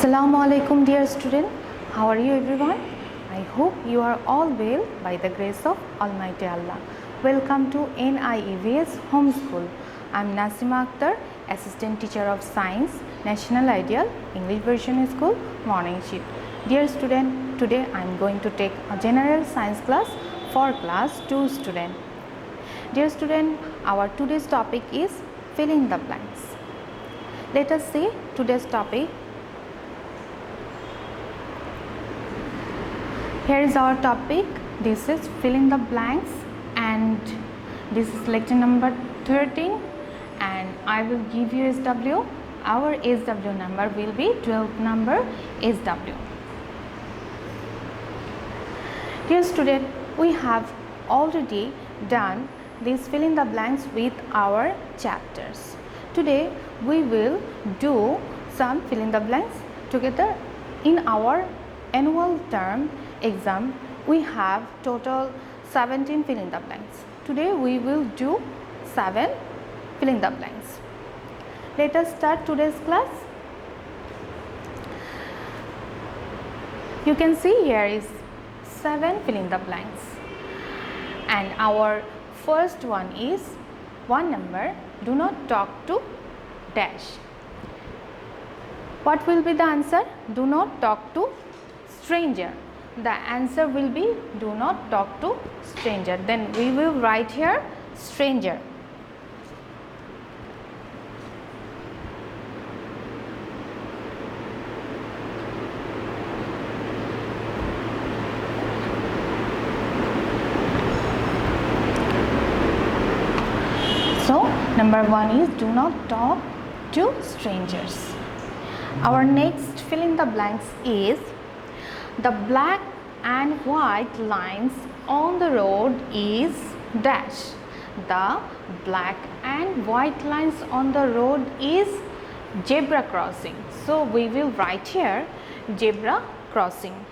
Assalamu alaikum dear student. How are you everyone? I hope you are all well by the grace of Almighty Allah. Welcome to NIEVS Homeschool. I am Nasima Akter, Assistant Teacher of Science, National Ideal English Version School, Morning Shift. Dear student, today I am going to take a general science class for class 2 student. Dear student, our today's topic is fill in the blanks. Let us see today's topic. Here is our topic. This is fill in the blanks and this is lecture number 13 and I will give you SW. Our SW number will be 12th number SW. Dear student, we have already done this fill in the blanks with our chapters. Today we will do some fill in the blanks together. In our annual term exam we have total 17 fill in the blanks. Today we will do 7 fill in the blanks. Let us start today's class. You can see here is 7 fill in the blanks and our first one is 1 number, do not talk to dash. What will be the answer? Do not talk to stranger. The answer will be do not talk to stranger. Then we will write here stranger. So number 1 is do not talk to strangers. Our next fill in the blanks is the black and white lines on the road is dash. The black and white lines on the road is zebra crossing. So we will write here zebra crossing.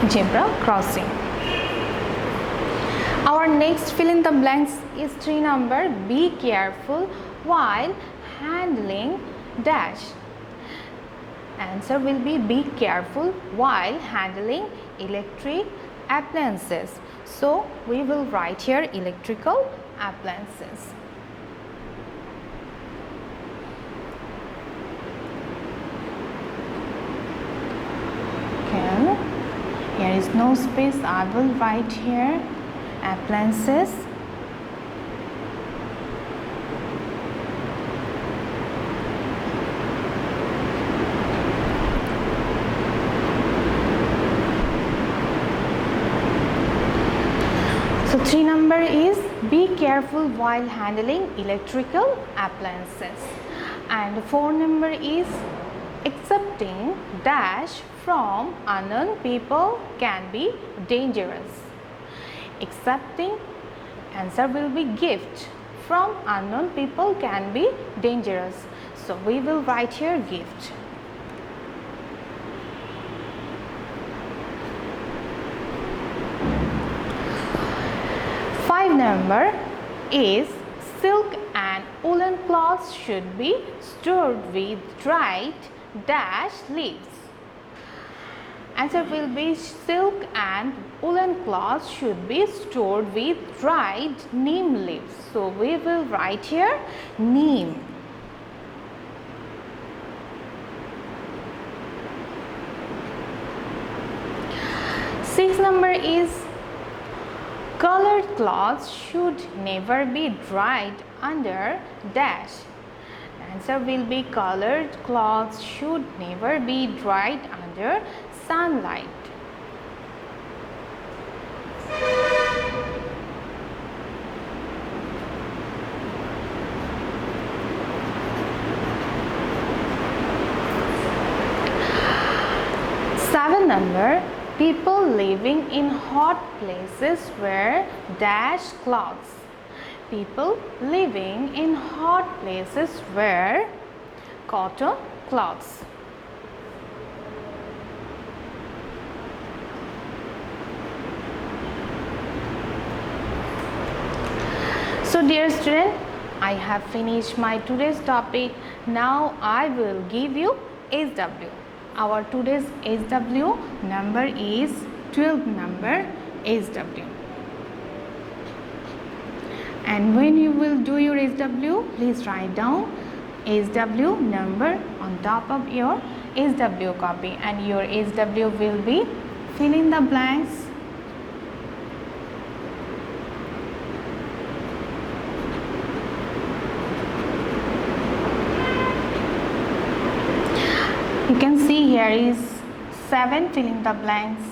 Zebra crossing. Our next fill in the blanks is 3 number. Be careful while handling dash. Answer will be careful while handling electric appliances. So we will write here electrical appliances. Okay. Here is no space. I will write here appliances. So 3 number is be careful while handling electrical appliances and 4 number is accepting dash from unknown people can be dangerous. Accepting, answer will be gift, from unknown people can be dangerous. So we will write here gift. Five number is silk and woolen cloths should be stored with dried dash leaves. Answer will be silk and woolen cloths should be stored with dried neem leaves. So we will write here neem. Six number is colored cloths should never be dried under dash. Answer will be colored cloths should never be dried under sunlight. Seven number, people living in hot places wear dash clothes. People living in hot places wear cotton cloths. So dear student, I have finished my today's topic. Now I will give you SW. Our today's SW number is 12 number SW. And when you will do your SW, please write down SW number on top of your SW copy, and your SW will be fill in the blanks. You can see here is 7, fill in the blanks.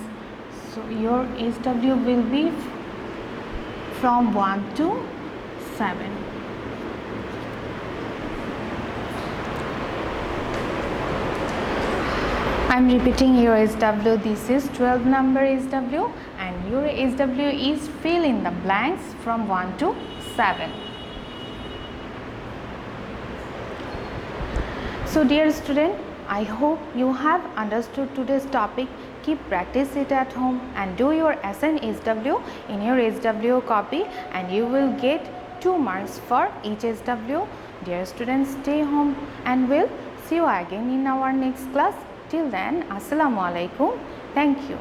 So your SW will be from 1 to 7. I am repeating your SW. This is 12 number SW, and your SW is fill in the blanks from 1 to 7. So dear student, I hope you have understood today's topic. Keep practice it at home and do your SN SW in your SW copy, and you will get 2 marks for each SW. Dear students, stay home and we'll see you again in our next class. Till then, Assalamu alaikum. Thank you.